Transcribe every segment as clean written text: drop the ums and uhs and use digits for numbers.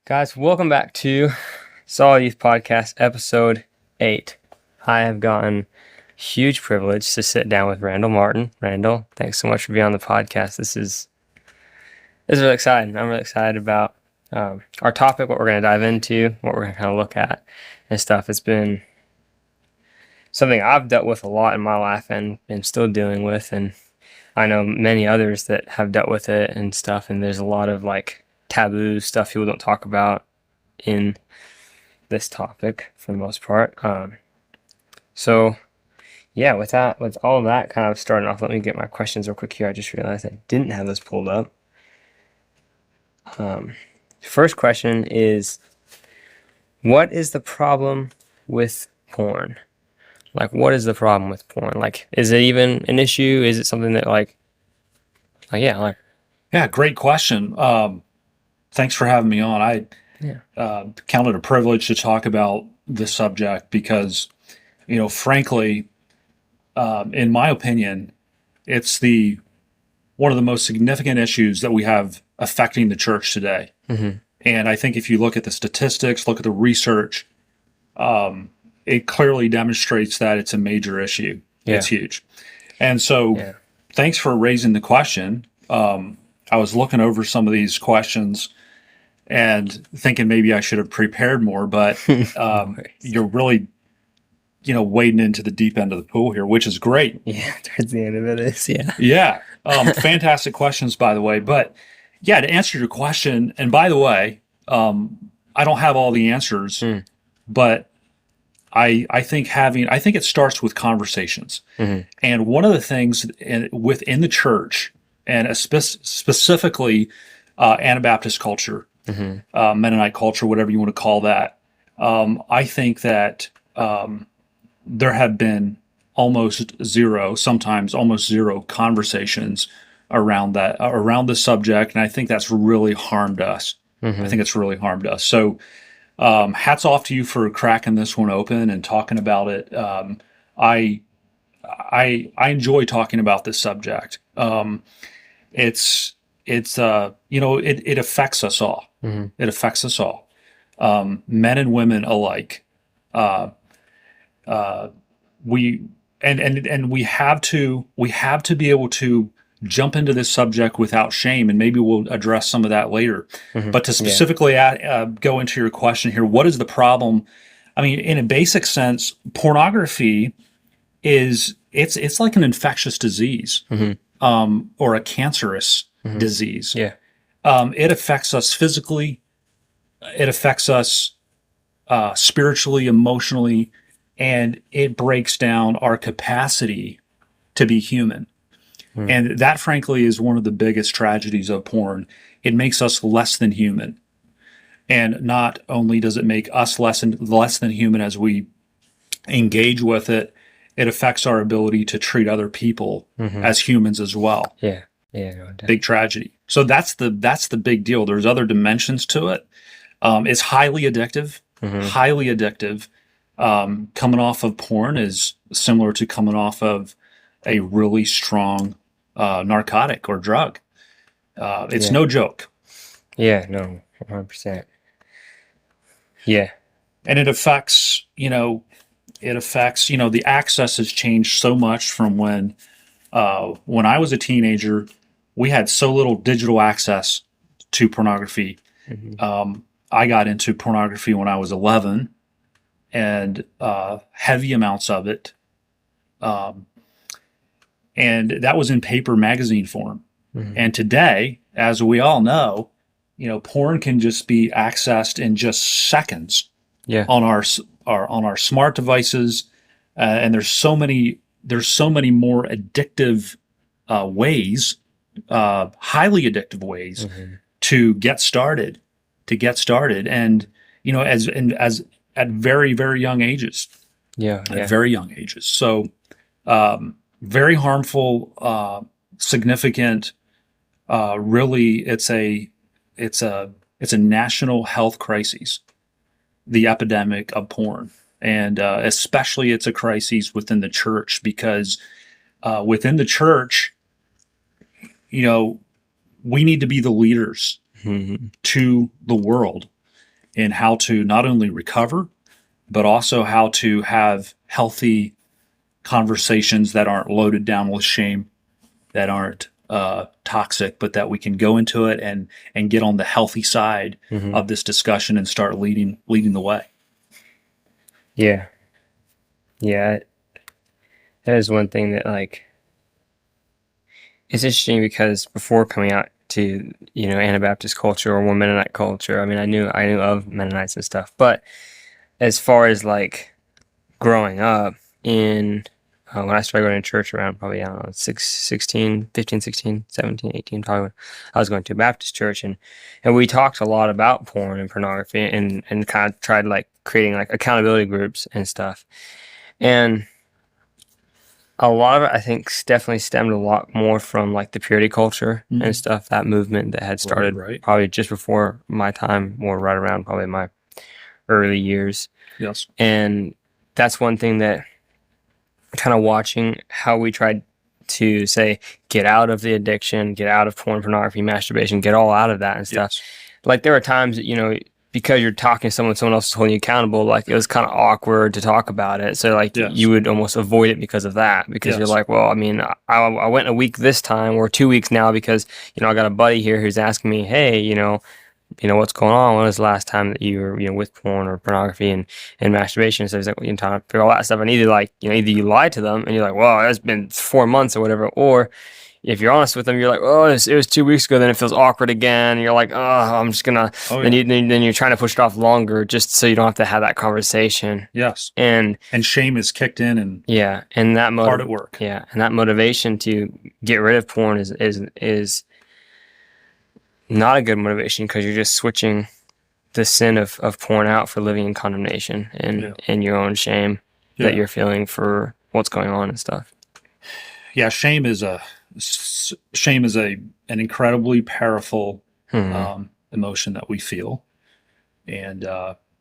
Guys, welcome back to Solid Youth Podcast, episode 8. I have gotten huge privilege to sit down with Randal Martin. Randal, thanks so much for being on the podcast. This is really exciting. I'm really excited about our topic, what we're going to dive into, what we're going to kind of look at and stuff. It's been something I've dealt with a lot in my life and been still dealing with, and I know many others that have dealt with it and stuff, and there's a lot of taboo stuff people don't talk about in this topic for the most part. So yeah, with all of that kind of starting off, let me get my questions real quick here. I just realized I didn't have those pulled up. First question is, what is the problem with porn? What is the problem with porn? Is it even an issue? Is it something that Yeah, great question. Thanks for having me on. I count it a privilege to talk about this subject because, frankly, in my opinion, it's one of the most significant issues that we have affecting the church today. Mm-hmm. And I think if you look at the statistics, look at the research, it clearly demonstrates that it's a major issue. Yeah. It's huge. And so thanks for raising the question. I was looking over some of these questions and thinking maybe I should have prepared more, but you're really, wading into the deep end of the pool here, which is great. Yeah, towards the end of it is, yeah. Yeah. Fantastic questions, by the way. But yeah, to answer your question, and by the way, I don't have all the answers, but I think it starts with conversations. Mm-hmm. And one of the things within the church, and specifically Anabaptist culture, Mennonite culture, whatever you want to call that, I think that there have been almost zero, sometimes almost zero conversations around the subject, and I think that's really harmed us. I think it's really harmed us. So hats off to you for cracking this one open and talking about it. I enjoy talking about this subject. It affects us all. Mm-hmm. It affects us all, men and women alike. We have to be able to jump into this subject without shame, and maybe we'll address some of that later. But to specifically go into your question here, what is the problem? I mean, in a basic sense, pornography it's like an infectious disease, or a cancerous disease. Yeah. It affects us physically. It affects us spiritually, emotionally, and it breaks down our capacity to be human. And that, frankly, is one of the biggest tragedies of porn. It makes us less than human. And not only does it make us less than human as we engage with it, it affects our ability to treat other people as humans as well. Yeah. Yeah. No, big tragedy. So that's the big deal. There's other dimensions to it. It's highly addictive. Highly addictive. Coming off of porn is similar to coming off of a really strong narcotic or drug. It's no joke. Yeah, no, 100%. Yeah. And it affects, the access has changed so much from when I was a teenager. We had so little digital access to pornography. I got into pornography when I was 11, and heavy amounts of it. And that was in paper magazine form. And today, as we all know, porn can just be accessed in just seconds on our smart devices. And there's so many more addictive ways, highly addictive ways to get started. And, as at very, very young ages. At very young ages. So, very harmful, significant. Really, it's a national health crisis, the epidemic of porn, and especially it's a crisis within the church because within the church, we need to be the leaders to the world. in how to not only recover, but also how to have healthy conversations that aren't loaded down with shame, that aren't toxic, but that we can go into it and get on the healthy side of this discussion and start leading the way. Yeah. Yeah. That is one thing that, like, it's interesting because before coming out to, Anabaptist culture or more Mennonite culture, I mean, I knew of Mennonites and stuff, but as far as like growing up in when I started going to church around probably, I don't know, 16, 15, 16, 17, 18, probably when I was going to a Baptist church, and we talked a lot about porn and pornography and kind of tried like creating like accountability groups and stuff. And a lot of it, I think, definitely stemmed a lot more from like the purity culture and stuff, that movement that had started probably just before my time, or right around probably my early years. Yes. And that's one thing that, kind of watching how we tried to say, get out of the addiction, get out of porn, pornography, masturbation, get all out of that and stuff. Yes. Like, there were times that, because you're talking to someone else is holding you accountable, like, it was kind of awkward to talk about it. So, like, you would almost avoid it because of that, because you're like, well, I mean, I went a week this time or 2 weeks now because, I got a buddy here who's asking me, hey, what's going on? When was the last time that you were, with porn or pornography and masturbation? So he's like, well, trying to figure all that stuff. And either you lie to them and you're like, well, it's been 4 months or whatever. Or if you're honest with them, you're like, oh, it was 2 weeks ago. Then it feels awkward again. And you're like, oh, I'm just gonna. Then you're trying to push it off longer just so you don't have to have that conversation. Yes. And shame is kicked in and and that hard at work. Yeah, and that motivation to get rid of porn is not a good motivation, because you're just switching the sin of porn out for living in condemnation and your own shame that you're feeling for what's going on and stuff. Yeah, shame is an incredibly powerful emotion that we feel, and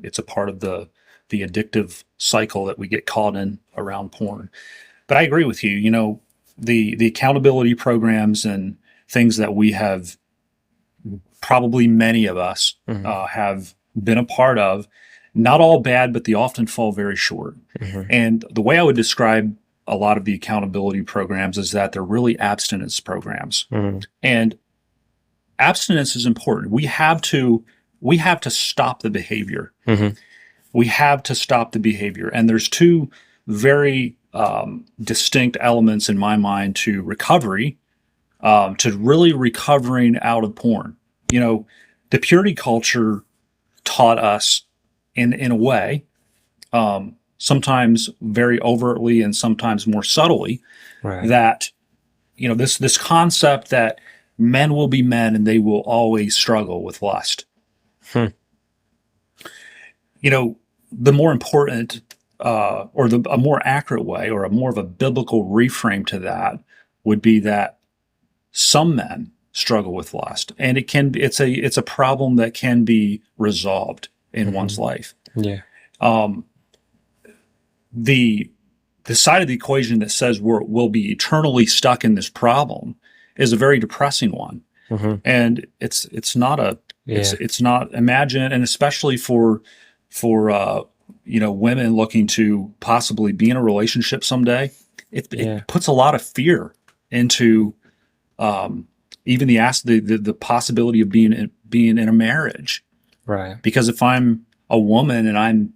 it's a part of the addictive cycle that we get caught in around porn. But I agree with you. The accountability programs and things that we have, probably many of us have been a part of, not all bad, but they often fall very short. And the way I would describe a lot of the accountability programs is that they're really abstinence programs. And abstinence is important. We have to stop the behavior. We have to stop the behavior. And there's two very distinct elements in my mind to recovery, to really recovering out of porn. The purity culture taught us in a way, sometimes very overtly and sometimes more subtly, that, this concept that men will be men and they will always struggle with lust. The more important, or a more accurate way, or a more of a biblical reframe to that, would be that some men struggle with lust, and it's a problem that can be resolved in one's life. The side of the equation that says we'll be eternally stuck in this problem is a very depressing one. And it's not imagine, and especially for women looking to possibly be in a relationship someday, it puts a lot of fear into even the possibility of being in a marriage. Because if I'm a woman and I'm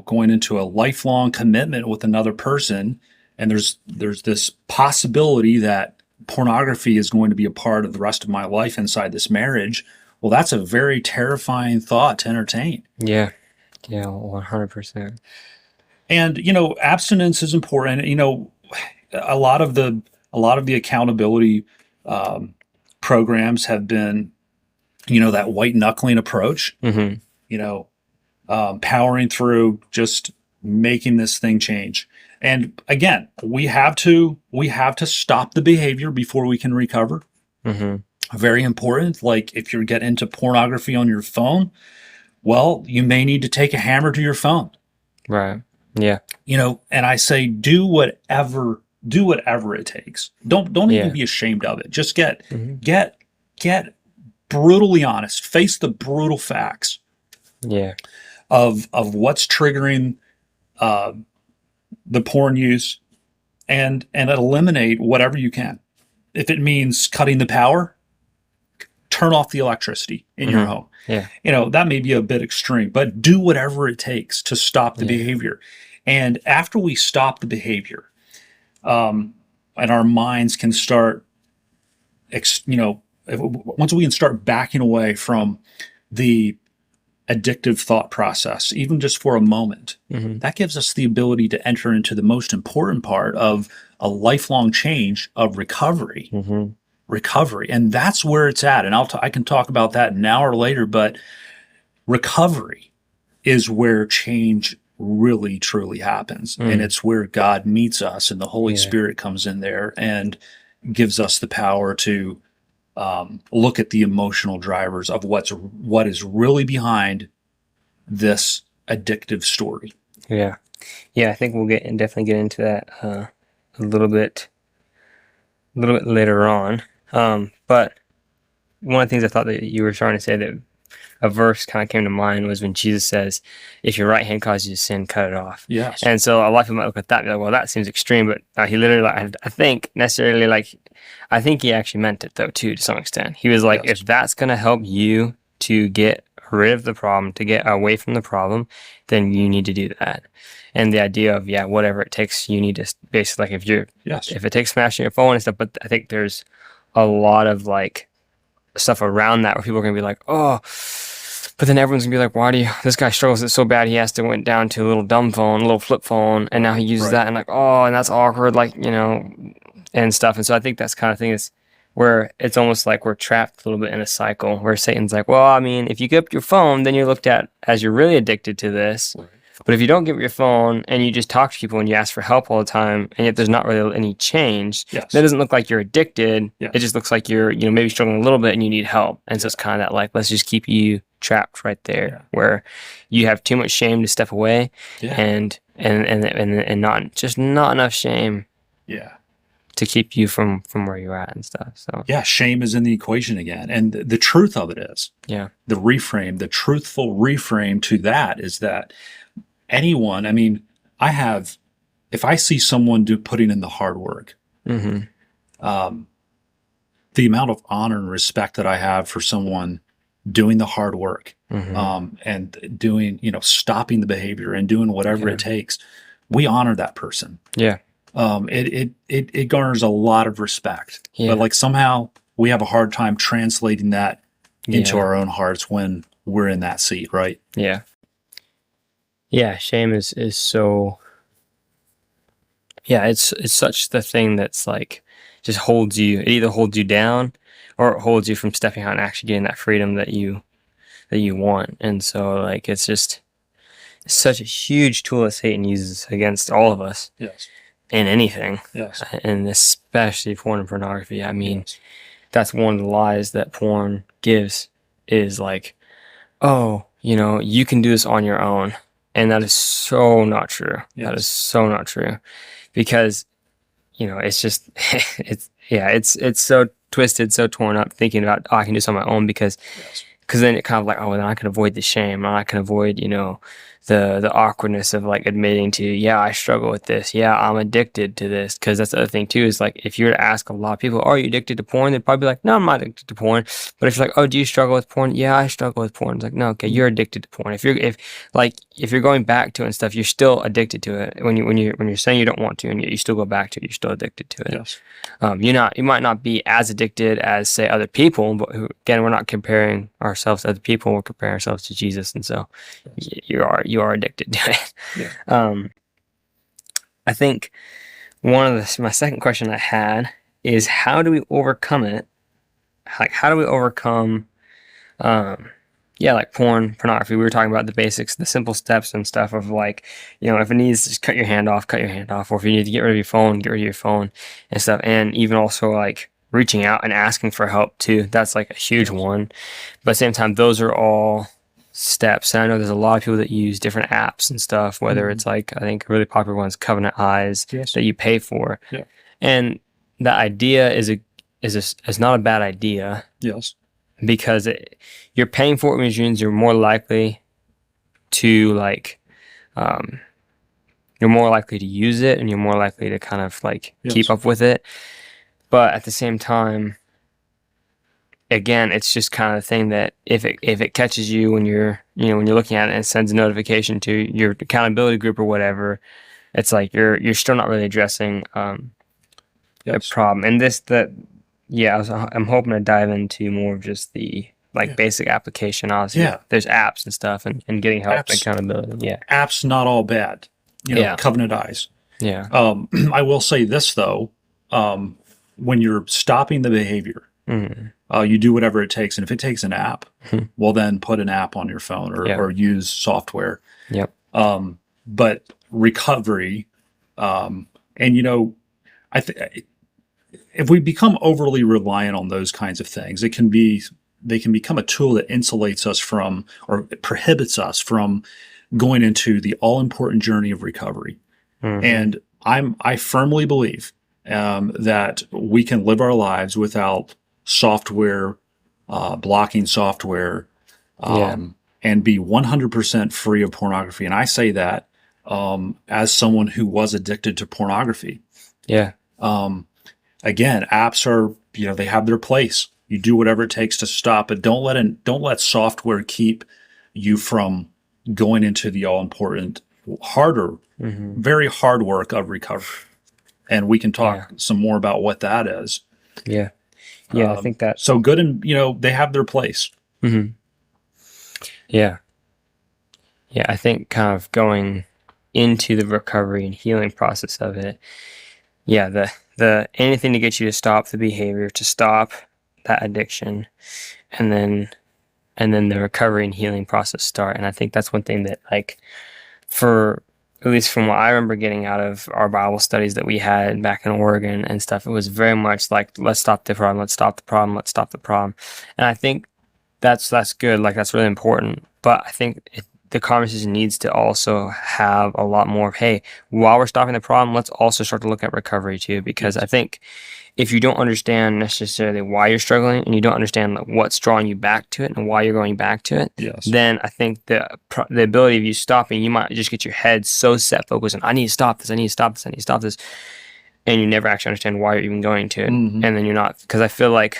going into a lifelong commitment with another person, and there's this possibility that pornography is going to be a part of the rest of my life inside this marriage, well, that's a very terrifying thought to entertain. Yeah, 100%. And abstinence is important. A lot of the accountability programs have been, that white knuckling approach. Powering through, just making this thing change. And again, we have to stop the behavior before we can recover. Very important. Like, if you're getting into pornography on your phone, well, you may need to take a hammer to your phone. And I say, do whatever it takes. Don't even be ashamed of it. Just get brutally honest. Face the brutal facts. Yeah. of what's triggering the porn use, and eliminate whatever you can. If it means cutting the power, turn off the electricity in your home. Yeah. That may be a bit extreme, but do whatever it takes to stop the behavior. And after we stop the behavior, and our minds can start, once we can start backing away from the addictive thought process, even just for a moment, that gives us the ability to enter into the most important part of a lifelong change of recovery. Recovery. And that's where it's at. And I can talk about that now or later, but recovery is where change really, truly happens. And it's where God meets us, and the Holy Spirit comes in there and gives us the power to look at the emotional drivers of what is really behind this addictive story. Yeah. I think we'll definitely get into that a little bit later on. But one of the things I thought that you were trying to say, that a verse kind of came to mind, was when Jesus says, "If your right hand causes you to sin, cut it off." Yes. And so a lot of people might look at that and be like, "Well, that seems extreme." But he literally, I think he actually meant it though too, to some extent. He was like, if that's going to help you to get rid of the problem, to get away from the problem, then you need to do that. And the idea of, whatever it takes, you need to basically, like, if it takes smashing your phone and stuff. But I think there's a lot of like stuff around that where people are going to be like, oh, but then everyone's gonna be like, this guy struggles with it so bad, he has to went down to a little dumb phone, a little flip phone, and now he uses that, and like, oh, and that's awkward, like, and stuff. And so I think that's kind of thing is where it's almost like we're trapped a little bit in a cycle where Satan's like, well, I mean, if you give up your phone, then you're looked at as you're really addicted to this. Right. But if you don't give up your phone and you just talk to people and you ask for help all the time, and yet there's not really any change, that doesn't look like you're addicted. It just looks like you're, maybe struggling a little bit and you need help. And so it's kind of that, like, let's just keep you trapped right there where you have too much shame to step away and not enough shame to keep you from where you're at and stuff. So shame is in the equation again. And the truth of it is, the truthful reframe to that is that anyone, if I see someone putting in the hard work, the amount of honor and respect that I have for someone doing the hard work, and doing, stopping the behavior and doing whatever it takes, we honor that person. It garners a lot of respect, but like somehow we have a hard time translating that into our own hearts when we're in that seat, right? Shame is so, it's such the thing that's like, just holds you. It either holds you down or it holds you from stepping out and actually getting that freedom that you want. And so, like, it's such a huge tool that Satan uses against all of us. In anything. And especially porn and pornography. I mean, that's one of the lies that porn gives, is like, oh, you can do this on your own. And that is so not true. That is so not true. Because, it's just, it's so twisted, so torn up, thinking about, I can do this on my own, because then it kind of like, oh, then I can avoid the shame, and I can avoid, the awkwardness of like admitting to, I struggle with this. I'm addicted to this. Because that's the other thing too, is like, if you were to ask a lot of people, are you addicted to porn? They'd probably be like, no, I'm not addicted to porn. But if you're like, oh, do you struggle with porn? Yeah, I struggle with porn. It's like, no, okay, you're addicted to porn. If you're going back to it and stuff, you're still addicted to it. When you're saying you don't want to, and yet you still go back to it, you're still addicted to it. You might not be as addicted as, say, other people, but again, we're not comparing ourselves to other people. We're comparing ourselves to Jesus, and so you are addicted to it. I think my second question I had is, how do we overcome it? Like, how do we overcome, like porn, pornography? We were talking about the basics, the simple steps and stuff of like, if it needs, just cut your hand off, or if you need to get rid of your phone, get rid of your phone and stuff. And even also like reaching out and asking for help too. That's like a huge one. But at the same time, those are all steps. And I know there's a lot of people that use different apps and stuff, whether it's like, I think a really popular one is Covenant Eyes that you pay for. And the idea is not a bad idea. Because you're paying for it, which means you're more likely too like, you're more likely to use it, and you're more likely to kind of like keep up with it. But at the same time, again, it's just kind of the thing that if it catches you when you're looking at it and sends a notification to your accountability group or whatever, it's like you're still not really addressing a problem. And I'm hoping to dive into more of just the basic application. Obviously, there's apps and stuff, and getting help and accountability. Yeah, apps not all bad. Covenant eyes. Yeah. I will say this though, when you're stopping the behavior, you do whatever it takes, and if it takes an app, well, then put an app on your phone or use software. Yep. But recovery, and I think if we become overly reliant on those kinds of things, they can become a tool that insulates us from or prohibits us from going into the all-important journey of recovery. And I firmly believe that we can live our lives without software, blocking software, and be 100% free of pornography. And I say that as someone who was addicted to pornography. Yeah. Again, apps are, they have their place. You do whatever it takes to stop it. Don't let software keep you from going into the all-important, harder, very hard work of recovery. And we can talk some more about what that is. Yeah. Yeah, I think that. So good, and they have their place. Yeah. Yeah, I think kind of going into the recovery and healing process of it. Yeah, the anything to get you to stop the behavior, to stop that addiction, and then the recovery and healing process start. And I think that's one thing that, like, at least from what I remember getting out of our Bible studies that we had back in Oregon and stuff, it was very much like, let's stop the problem, let's stop the problem, let's stop the problem. And I think that's good. Like, that's really important. But I think the conversation needs to also have a lot more of, hey, while we're stopping the problem, let's also start to look at recovery too. Because I think if you don't understand necessarily why you're struggling, and you don't understand what's drawing you back to it and why you're going back to it, then I think the ability of you stopping, you might just get your head so set focused on, I need to stop this, I need to stop this, I need to stop this, and you never actually understand why you're even going to it. And then you're not, because I feel like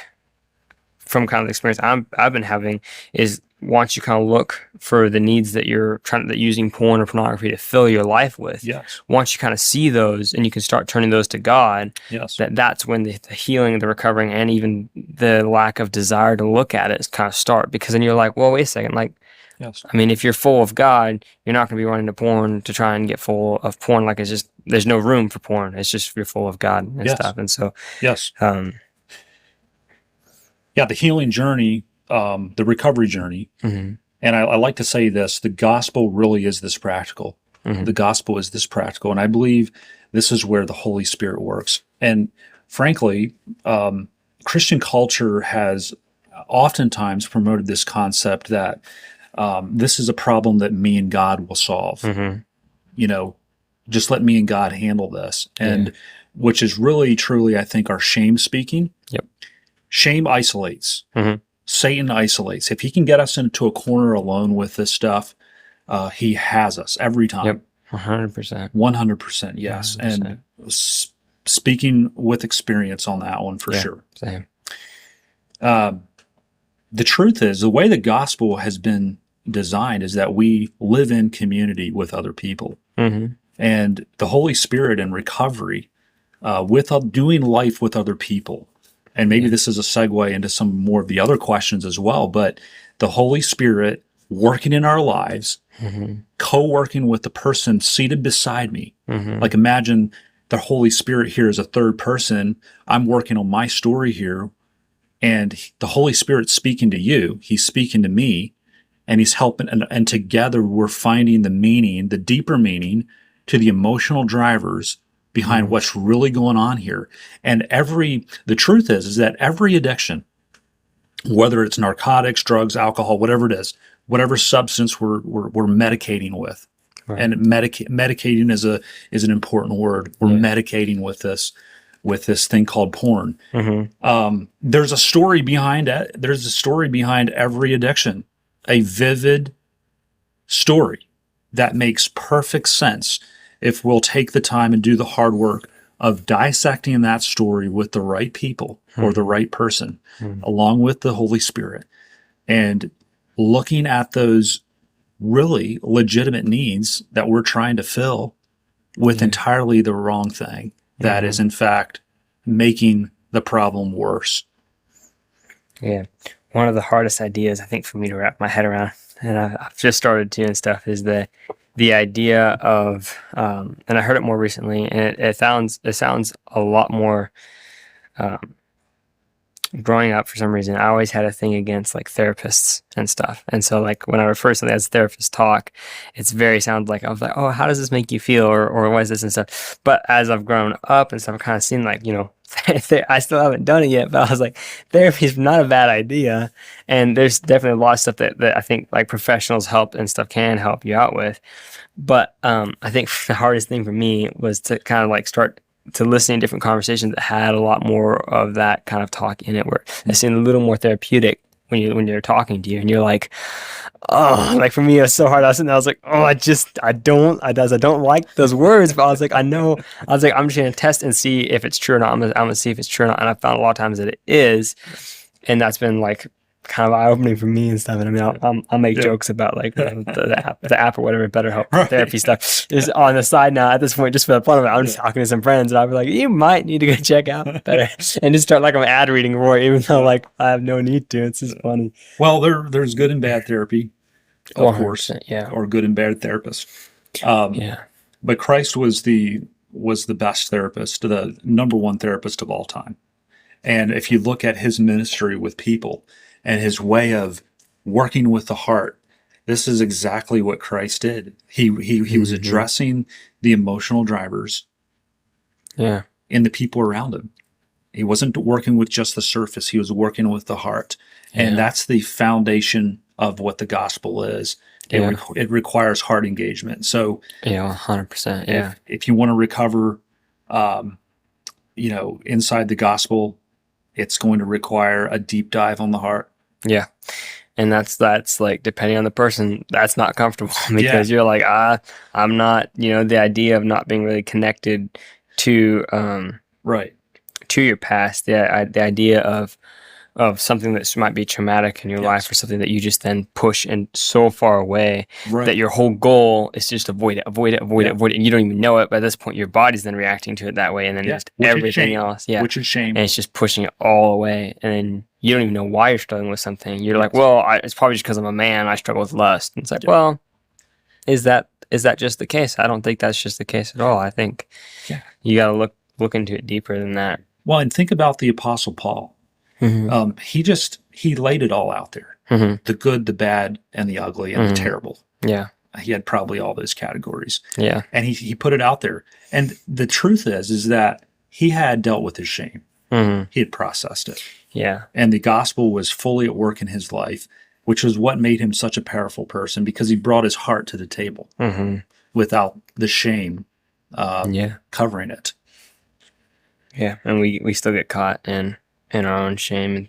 from kind of the experience I've been having is, once you kind of look for the needs that you're using porn or pornography to fill your life with, once you kind of see those and you can start turning those to God, that's when the healing, the recovering, and even the lack of desire to look at it is kind of start. Because then you're like, well, wait a second, like, I mean, if you're full of God, you're not going to be running to porn to try and get full of porn. Like, it's just, there's no room for porn. It's just, you're full of God and stuff. And so, the healing journey, the recovery journey. And I like to say this, the gospel really is this practical. The gospel is this practical. And I believe this is where the Holy Spirit works. And frankly, Christian culture has oftentimes promoted this concept that this is a problem that me and God will solve. Just let me and God handle this. And which is really, truly, I think, our shame speaking. Shame isolates. Satan isolates. If he can get us into a corner alone with this stuff, he has us every time. 100%. 100%, yes. 100%. And speaking with experience on that one for sure. Same. The truth is, the way the gospel has been designed is that we live in community with other people. And the Holy Spirit and recovery, with doing life with other people. And maybe this is a segue into some more of the other questions as well, but the Holy Spirit working in our lives, co-working with the person seated beside me. Like, imagine the Holy Spirit here as a third person. I'm working on my story here, and the Holy Spirit's speaking to you. He's speaking to me, and he's helping. And together we're finding the meaning, the deeper meaning to the emotional drivers behind what's really going on here. And the truth is that every addiction, whether it's narcotics, drugs, alcohol, whatever it is, whatever substance we're medicating with, and medicating is an important word. We're medicating with this thing called porn. There's a story behind it. There's a story behind every addiction, a vivid story that makes perfect sense if we'll take the time and do the hard work of dissecting that story with the right people or the right person, along with the Holy Spirit, and looking at those really legitimate needs that we're trying to fill with entirely the wrong thing that is in fact making the problem worse. Yeah. One of the hardest ideas I think for me to wrap my head around, and I've just started to and stuff, is the idea of and I heard it more recently, and it sounds a lot more growing up. For some reason, I always had a thing against like therapists and stuff. And so like when I refer to something as therapist talk, it's very sounds like I was like, oh, how does this make you feel? Or what is this and stuff? But as I've grown up and stuff, I've kind of seen like, I still haven't done it yet, but I was like, therapy is not a bad idea. And there's definitely a lot of stuff that I think like professionals help and stuff can help you out with. But I think the hardest thing for me was to kind of like start to listen to different conversations that had a lot more of that kind of talk in it, where it seemed a little more therapeutic when you're talking to you, and you're like, oh, like for me it was so hard. I was sitting there, I was like, oh, I don't like those words, but I was like, I'm just gonna test and see if it's true or not. I'm gonna see if it's true or not, and I found a lot of times that it is, and that's been like kind of eye-opening for me and stuff. And I mean, I'll make jokes about like the app or whatever, BetterHelp therapy stuff. Just on the side now, at this point, just for the fun of it, I'm just talking to some friends, and I'll be like, you might need to go check out Better, and just start like I'm ad reading Roy, even though like I have no need to. It's just funny. Well, there's good and bad therapy, of course, or good and bad therapists. But Christ was the best therapist, the number one therapist of all time. And if you look at his ministry with people and his way of working with the heart, this is exactly what Christ did. He was addressing the emotional drivers in the people around him. He wasn't working with just the surface. He was working with the heart. And that's the foundation of what the gospel is. It requires heart engagement. So 100%. If you want to recover, inside the gospel, it's going to require a deep dive on the heart. Yeah. And that's like, depending on the person, that's not comfortable because you're like, I'm not, the idea of not being really connected to, to your past, the idea of something that might be traumatic in your life, or something that you just then push and so far away that your whole goal is just avoid it, and you don't even know it. But at this point, your body's then reacting to it that way, and then just everything else, which is shame, and it's just pushing it all away, and then you don't even know why you're struggling with something. You're like, well, it's probably just because I'm a man. I struggle with lust. And it's like, well, is that just the case? I don't think that's just the case at all. I think you got to look into it deeper than that. Well, and think about the Apostle Paul. He laid it all out there. The good, the bad, and the ugly, and the terrible. Yeah. He had probably all those categories. Yeah. And he put it out there. And the truth is that he had dealt with his shame. He had processed it. Yeah. And the gospel was fully at work in his life, which was what made him such a powerful person, because he brought his heart to the table without the shame covering it. Yeah. And we still get caught in our own shame